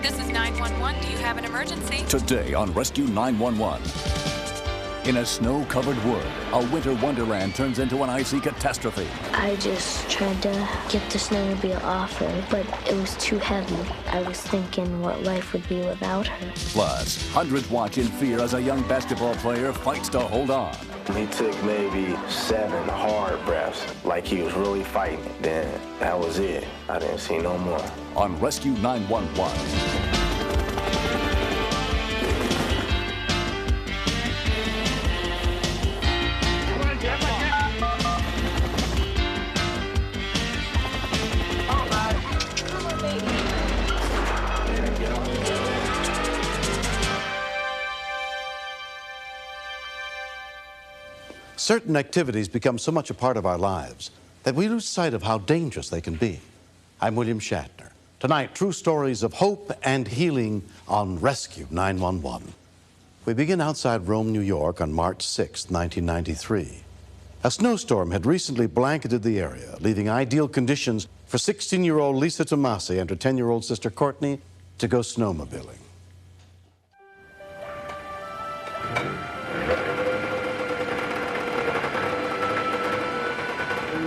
This is 911. Do you have an emergency? Today on Rescue 911. In a snow-covered wood, a winter wonderland turns into an icy catastrophe. I just tried to get the snowmobile off her, but it was too heavy. I was thinking what life would be without her. Plus, hundreds watch in fear as a young basketball player fights to hold on. He took maybe 7 hard breaths, like he was really fighting. Then that was it. I didn't see no more. On Rescue 911. Certain activities become so much a part of our lives that we lose sight of how dangerous they can be. I'm William Shatner. Tonight, true stories of hope and healing on Rescue 911. We begin outside Rome, New York on March 6, 1993. A snowstorm had recently blanketed the area, leaving ideal conditions for 16-year-old Lisa Tomasi and her 10-year-old sister Courtney to go snowmobiling.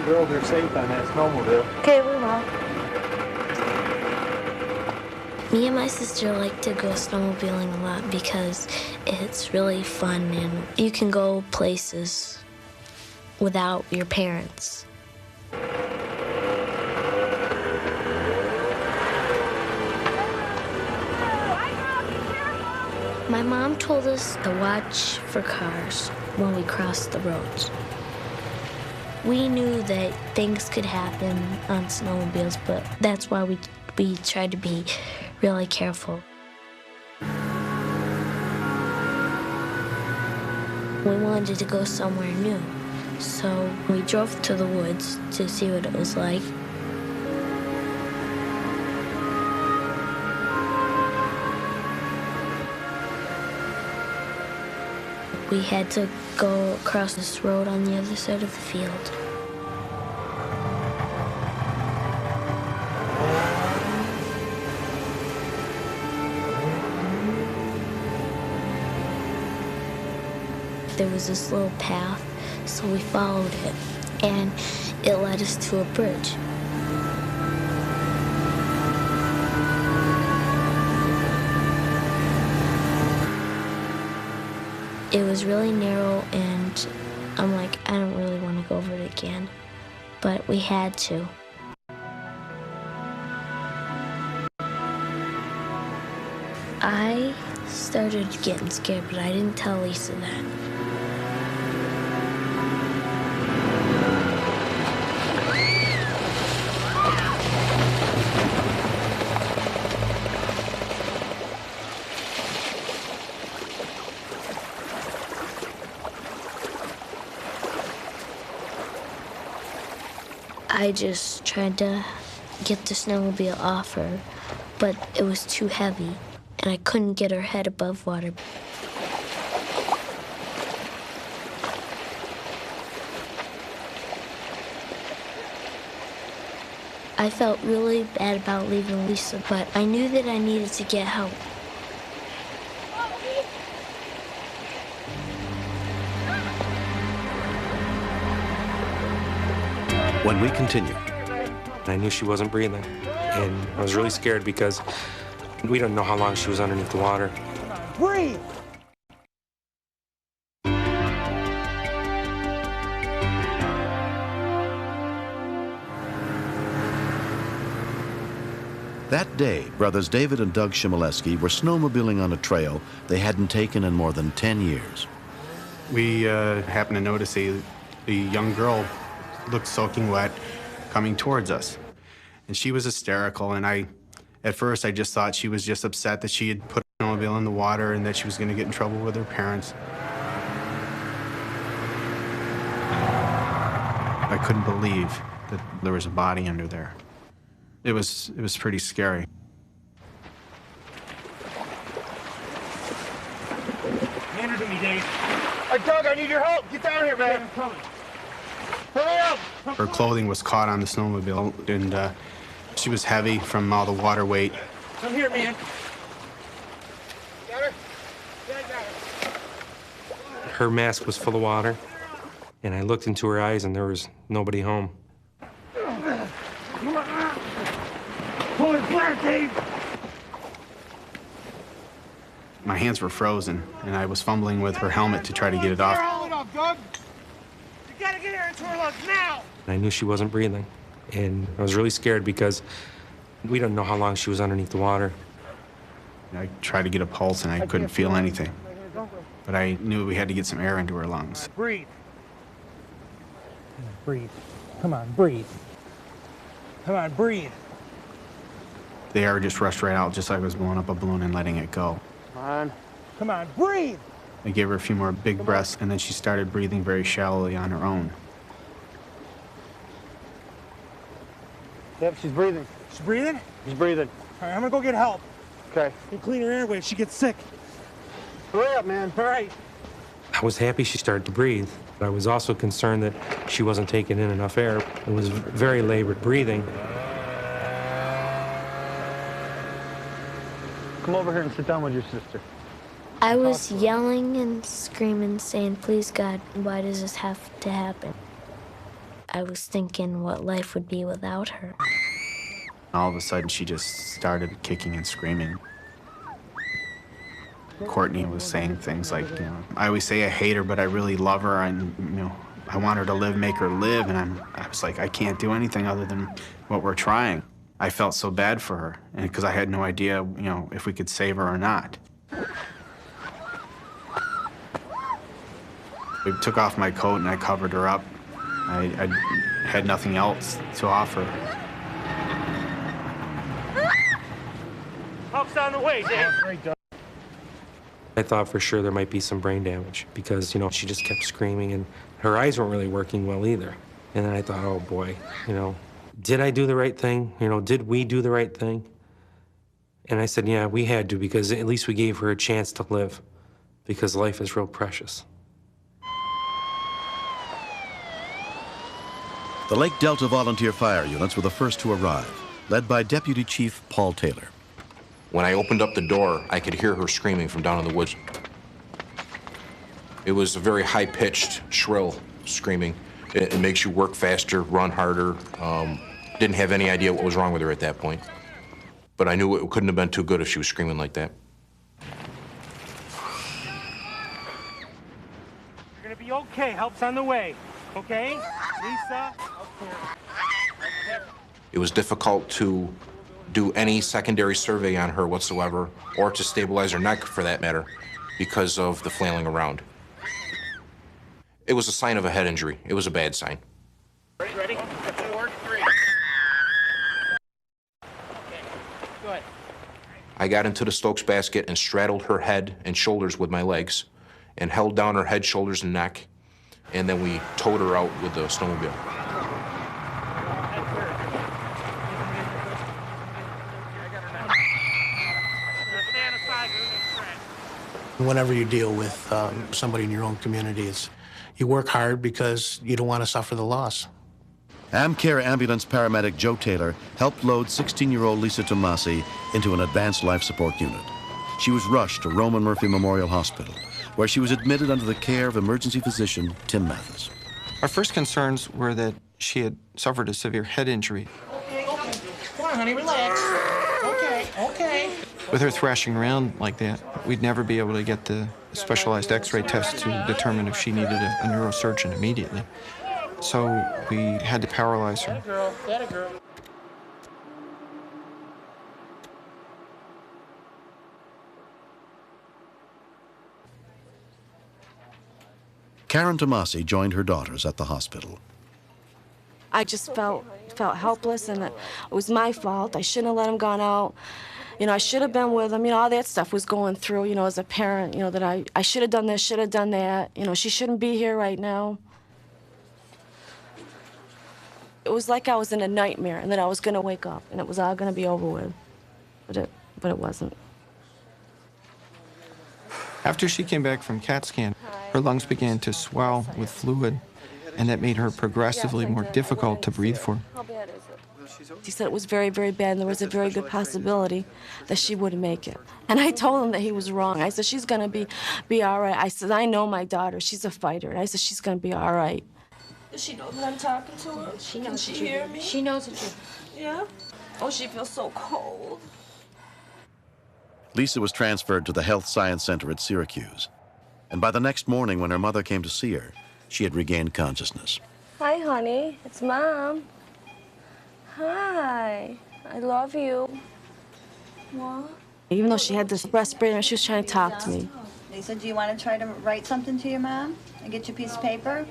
Girls are safe on that snowmobile. Okay, we will. Me and my sister like to go snowmobiling a lot because it's really fun and you can go places without your parents. My mom told us to watch for cars when we crossed the roads. We knew that things could happen on snowmobiles, but that's why we tried to be really careful. We wanted to go somewhere new, so we drove to the woods to see what it was like. We had to go across this road on the other side of the field. There was this little path, so we followed it, and it led us to a bridge. It was really narrow, and I'm like, I don't really want to go over it again, but we had to. I started getting scared, but I didn't tell Lisa that. I just tried to get the snowmobile off her, but it was too heavy, and I couldn't get her head above water. I felt really bad about leaving Lisa, but I knew that I needed to get help. When we continue. I knew she wasn't breathing, and I was really scared because we don't know how long she was underneath the water. Breathe! That day, brothers David and Doug Shimoleski were snowmobiling on a trail they hadn't taken in more than 10 years. We happened to notice a young girl looked soaking wet coming towards us. And she was hysterical, and at first I just thought she was just upset that she had put a snowmobile in the water and that she was going to get in trouble with her parents. I couldn't believe that there was a body under there. It was pretty scary. Hand her to me, Dave. Hey, Doug, I need your help. Get down here, man. I'm coming. Hurry up! Her clothing was caught on the snowmobile, and she was heavy from all the water weight. I'm here, man. Got her? Yeah, I got her. Her mask was full of water, and I looked into her eyes, and there was nobody home. Pull it flat, Dave! My hands were frozen, and I was fumbling with her helmet to try to get it off. Hold it off, Doug! You gotta get her into her lungs now! I knew she wasn't breathing, and I was really scared because we didn't know how long she was underneath the water. I tried to get a pulse, and I couldn't feel anything. But I knew we had to get some air into her lungs. Breathe. Breathe. Come on, breathe. Come on, breathe. The air just rushed right out, just like I was blowing up a balloon and letting it go. Come on. Come on, breathe! I gave her a few more big breaths, and then she started breathing very shallowly on her own. Yep, she's breathing. She's breathing? She's breathing. All right, I'm gonna go get help. Okay. And clean her airway if she gets sick. Hurry up, man. All right. I was happy she started to breathe, but I was also concerned that she wasn't taking in enough air. It was very labored breathing. Come over here and sit down with your sister. I was yelling and screaming, saying, please, God, why does this have to happen? I was thinking what life would be without her. All of a sudden, she just started kicking and screaming. Courtney was saying things like, I always say I hate her, but I really love her, and, I want her to live, make her live, and I was like, I can't do anything other than what we're trying. I felt so bad for her, and because I had no idea, if we could save her or not. I took off my coat and I covered her up. I had nothing else to offer. Help's on the way, Dave. I thought for sure there might be some brain damage because, she just kept screaming and her eyes weren't really working well either. And then I thought, oh boy, did I do the right thing? Did we do the right thing? And I said, yeah, we had to, because at least we gave her a chance to live, because life is real precious. The Lake Delta Volunteer Fire Units were the first to arrive, led by Deputy Chief Paul Taylor. When I opened up the door, I could hear her screaming from down in the woods. It was a very high-pitched, shrill screaming. It makes you work faster, run harder. Didn't have any idea what was wrong with her at that point. But I knew it couldn't have been too good if she was screaming like that. You're gonna be okay. Help's on the way. Okay? Lisa? It was difficult to do any secondary survey on her whatsoever, or to stabilize her neck, for that matter, because of the flailing around. It was a sign of a head injury. It was a bad sign. Ready? 4, 3. Okay, good. I got into the Stokes basket and straddled her head and shoulders with my legs and held down her head, shoulders, and neck, and then we towed her out with the snowmobile. Whenever you deal with somebody in your own community, you work hard because you don't want to suffer the loss. AmCare ambulance paramedic Joe Taylor helped load 16-year-old Lisa Tomasi into an advanced life support unit. She was rushed to Roman Murphy Memorial Hospital, where she was admitted under the care of emergency physician Tim Mathis. Our first concerns were that she had suffered a severe head injury. Okay. Come on, honey, relax. Okay. With her thrashing around like that, we'd never be able to get the specialized x-ray test to determine if she needed a neurosurgeon immediately. So we had to paralyze her. That a girl. Karen Tomasi joined her daughters at the hospital. I just felt helpless, and it was my fault. I shouldn't have let him gone out. I should have been with him. All that stuff was going through, as a parent, that I should have done this, should have done that. She shouldn't be here right now. It was like I was in a nightmare, and that I was going to wake up, and it was all going to be over with. But it wasn't. After she came back from CAT scan, her lungs began to swell with fluid, and that made her progressively more difficult to breathe for. How bad is it? He said it was very, very bad, and there was a very good possibility that she wouldn't make it. And I told him that he was wrong. I said, she's going to be all right. I said, I know my daughter. She's a fighter. And I said, she's going to be all right. Does she know that I'm talking to her? She knows. Can she hear me? She knows the truth. Yeah? Oh, she feels so cold. Lisa was transferred to the Health Science Center at Syracuse. And by the next morning, when her mother came to see her, she had regained consciousness. Hi, honey. It's Mom. Hi. I love you. What? Even though she had this respirator, she was trying to talk to me. Lisa, do you want to try to write something to your mom and get you a piece of paper?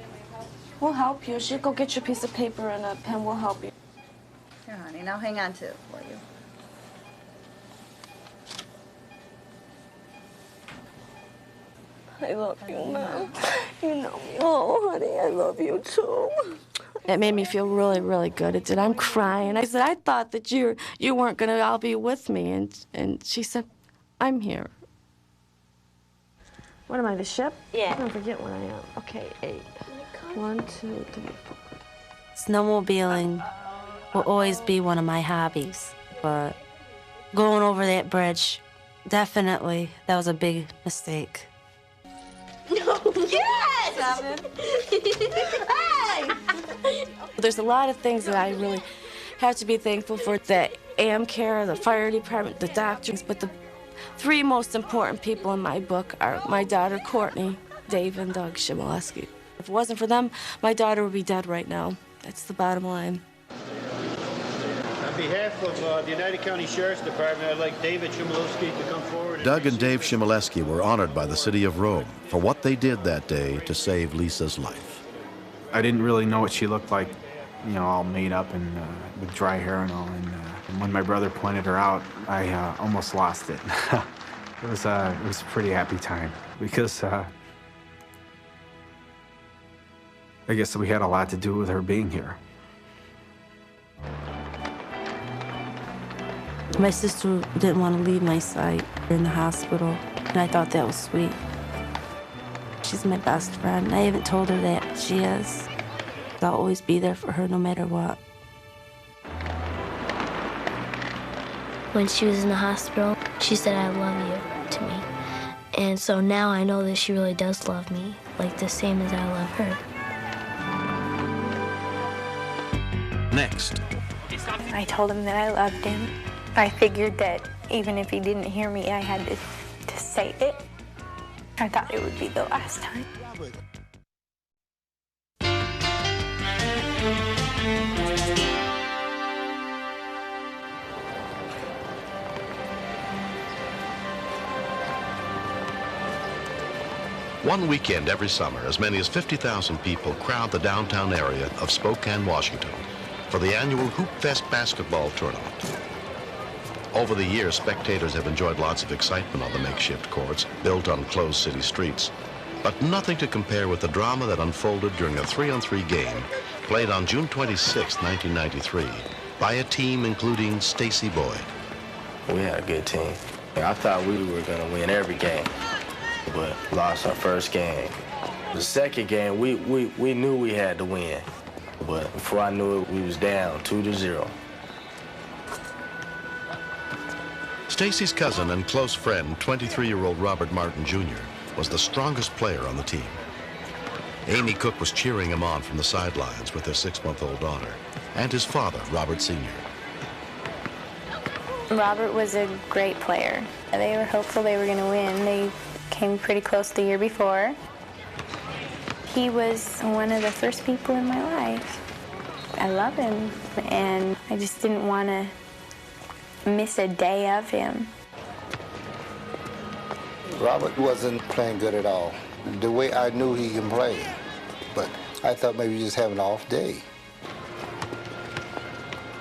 We'll help you. She'll go get you a piece of paper and a pen. We'll help you. Here, honey. Now hang on to it for you. I love you, Mom. You know me. Oh, honey, I love you, too. It made me feel really, really good. It did. I'm crying. I said, I thought that you weren't going to all be with me. And she said, I'm here. What am I, the ship? Yeah. I don't forget what I am. Okay, 8. 1, 2, 3, 4. Snowmobiling will always be one of my hobbies, but going over that bridge, definitely, that was a big mistake. No. Yes! Hey! There's a lot of things that I really have to be thankful for. The AmCare, the fire department, the doctors, but the 3 most important people in my book are my daughter, Courtney, Dave, and Doug Shimoleski. If it wasn't for them, my daughter would be dead right now. That's the bottom line. On behalf of the United County Sheriff's Department, I'd like David Shimoleski to come forward. Doug and Dave Shimoleski were honored by the city of Rome for what they did that day to save Lisa's life. I didn't really know what she looked like, you know, all made up and with dry hair and all. And when my brother pointed her out, I almost lost it. It was a pretty happy time because I guess we had a lot to do with her being here. My sister didn't want to leave my side in the hospital, and I thought that was sweet. She's my best friend. I haven't told her that she is. I'll always be there for her no matter what. When she was in the hospital, she said, I love you to me. And so now I know that she really does love me, like the same as I love her. Next. I told him that I loved him. I figured that even if he didn't hear me, I had to say it. I thought it would be the last time. One weekend every summer, as many as 50,000 people crowd the downtown area of Spokane, Washington, for the annual Hoop Fest basketball tournament. Over the years, spectators have enjoyed lots of excitement on the makeshift courts built on closed city streets, but nothing to compare with the drama that unfolded during a 3-on-3 game played on June 26, 1993, by a team including Stacy Boyd. We had a good team. I thought we were going to win every game, but lost our first game. The second game, we knew we had to win, but before I knew it, we was down 2-0. Stacy's cousin and close friend, 23-year-old Robert Martin Jr., was the strongest player on the team. Amy Cook was cheering him on from the sidelines with their 6-month-old daughter, and his father, Robert Sr. Robert was a great player. They were hopeful they were going to win. They came pretty close the year before. He was one of the first people in my life. I love him, and I just didn't want to miss a day of him. Robert wasn't playing good at all. The way I knew he can play, but I thought maybe he just having an off day.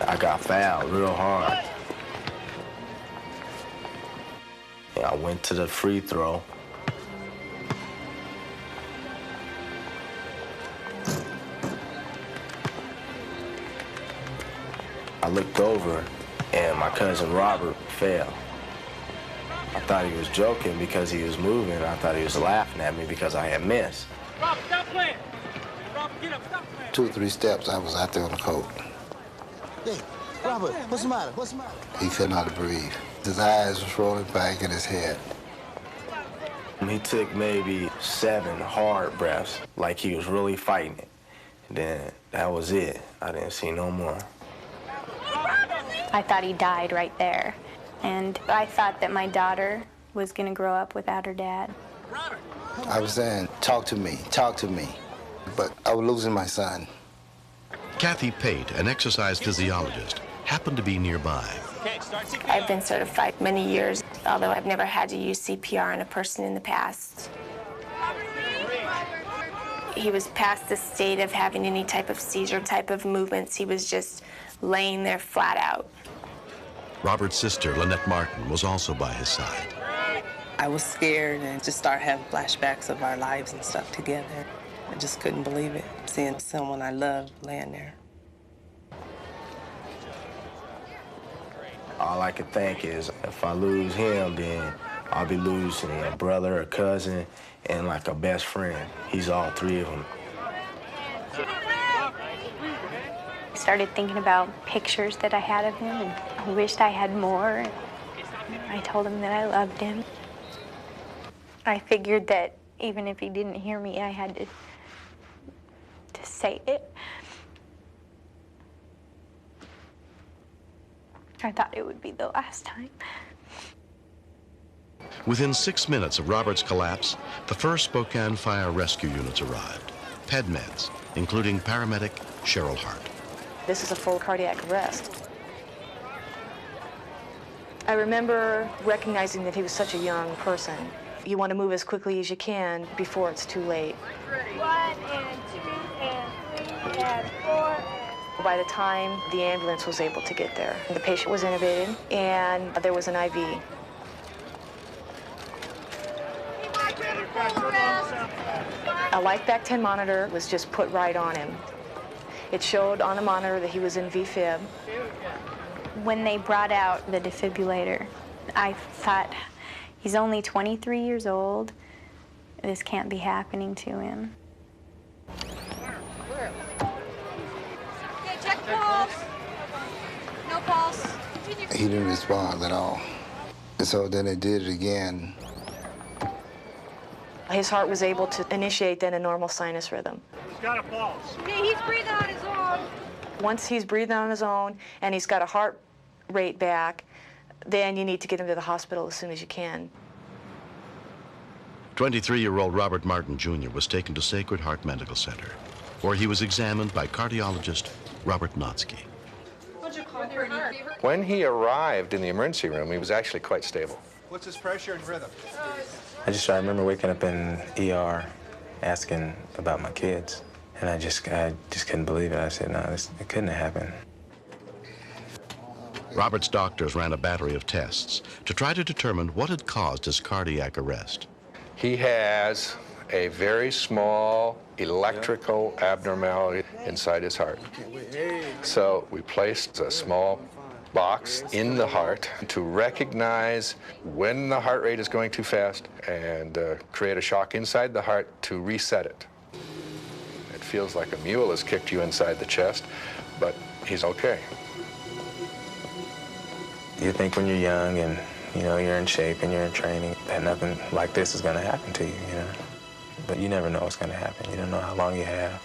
I got fouled real hard. I went to the free throw. I looked over and my cousin Robert fell. I thought he was joking because he was moving. I thought he was laughing at me because I had missed. Rob, stop playing. Rob, get up, stop playing. 2 or 3 steps, I was out there on the court. Hey, Robert, what's the matter? What's the matter? He could not breathe. His eyes was rolling back in his head. He took maybe 7 hard breaths, like he was really fighting it. Then that was it. I didn't see no more. I thought he died right there. And I thought that my daughter was going to grow up without her dad. I was saying, talk to me, talk to me. But I was losing my son. Kathy Pate, an exercise physiologist, happened to be nearby. I've been certified many years, although I've never had to use CPR on a person in the past. He was past the state of having any type of seizure type of movements. He was just laying there flat out. Robert's sister, Lynette Martin, was also by his side. I was scared and just started having flashbacks of our lives and stuff together. I just couldn't believe it, seeing someone I loved laying there. All I could think is if I lose him, then I'll be losing a brother, a cousin, and like a best friend. He's all 3 of them. I started thinking about pictures that I had of him, and I wished I had more. I told him that I loved him. I figured that even if he didn't hear me, I had to say it. I thought it would be the last time. Within 6 minutes of Robert's collapse, the first Spokane Fire Rescue units arrived. PEDMEDs, including paramedic Cheryl Hart. This is a full cardiac arrest. I remember recognizing that he was such a young person. You want to move as quickly as you can before it's too late. 1 and 2 and 3 and 4. By the time the ambulance was able to get there, the patient was intubated and there was an IV. A LifeBack 10 monitor was just put right on him. It showed on the monitor that he was in VFib. When they brought out the defibrillator, I thought, he's only 23 years old. This can't be happening to him. Okay, check the pulse. No pulse. He didn't respond at all. And so then they did it again. His heart was able to initiate then a normal sinus rhythm. He's got a pulse. Okay, he's breathing on his own. Once he's breathing on his own and he's got a heart rate back, then you need to get him to the hospital as soon as you can. 23-year-old Robert Martin Jr. was taken to Sacred Heart Medical Center, where he was examined by cardiologist Robert Notsky. When he arrived in the emergency room, he was actually quite stable. What's his pressure and rhythm? I remember waking up in ER asking about my kids. And I just couldn't believe it. I said, no, it couldn't have happened. Robert's doctors ran a battery of tests to try to determine what had caused his cardiac arrest. He has a very small electrical abnormality inside his heart. So we placed a small box in the heart to recognize when the heart rate is going too fast and create a shock inside the heart to reset it. It feels like a mule has kicked you inside the chest, but he's okay. You think when you're young and you're in shape and you're in training that nothing like this is going to happen to you, But you never know what's going to happen. You don't know how long you have.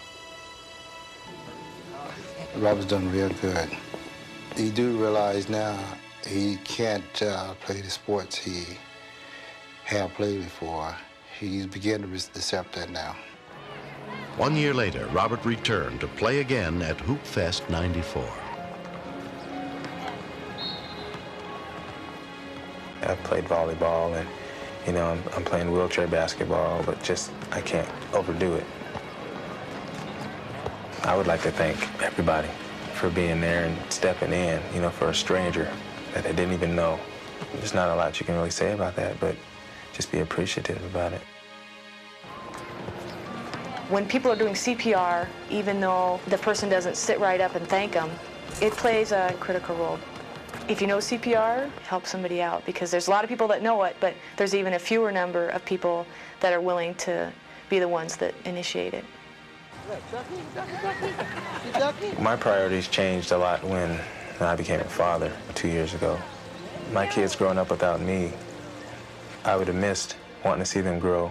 Robert's done real good. He do realize now he can't play the sports he have played before. He's beginning to accept that now. 1 year later, Robert returned to play again at Hoop Fest '94. I've played volleyball and, I'm playing wheelchair basketball, but I can't overdo it. I would like to thank everybody for being there and stepping in, for a stranger that they didn't even know. There's not a lot you can really say about that, but just be appreciative about it. When people are doing CPR, even though the person doesn't sit right up and thank them, it plays a critical role. If you know CPR, help somebody out, because there's a lot of people that know it, but there's even a fewer number of people that are willing to be the ones that initiate it. My priorities changed a lot when and I became a father 2 years ago. My kids growing up without me, I would have missed wanting to see them grow.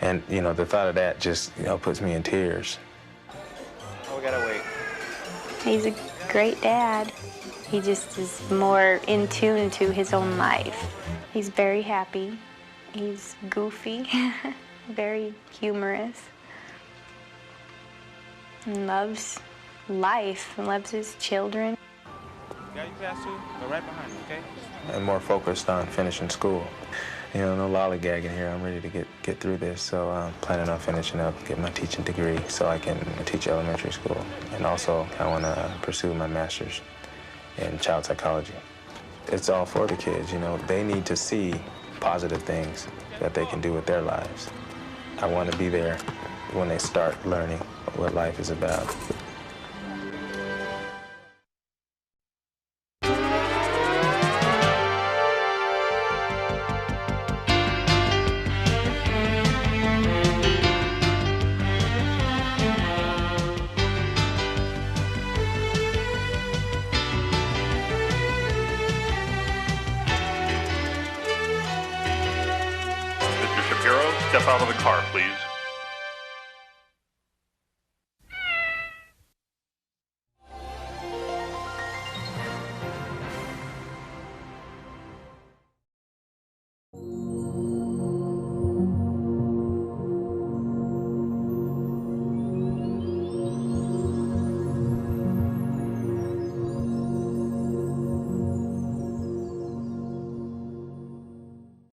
And, you know, the thought of that just, you know, puts me in tears. Oh, we gotta wait. He's a great dad. He just is more in tune to his own life. He's very happy. He's goofy, very humorous. And loves life and loves his children. Got you past two? Go right behind you, okay? I'm more focused on finishing school. You know, no lollygagging here. I'm ready to get through this, so I'm planning on finishing up, get my teaching degree so I can teach elementary school. And also, I want to pursue my master's in child psychology. It's all for the kids, you know. They need to see positive things that they can do with their lives. I want to be there when they start learning what life is about. Mr. Shapiro, step out of the car, please.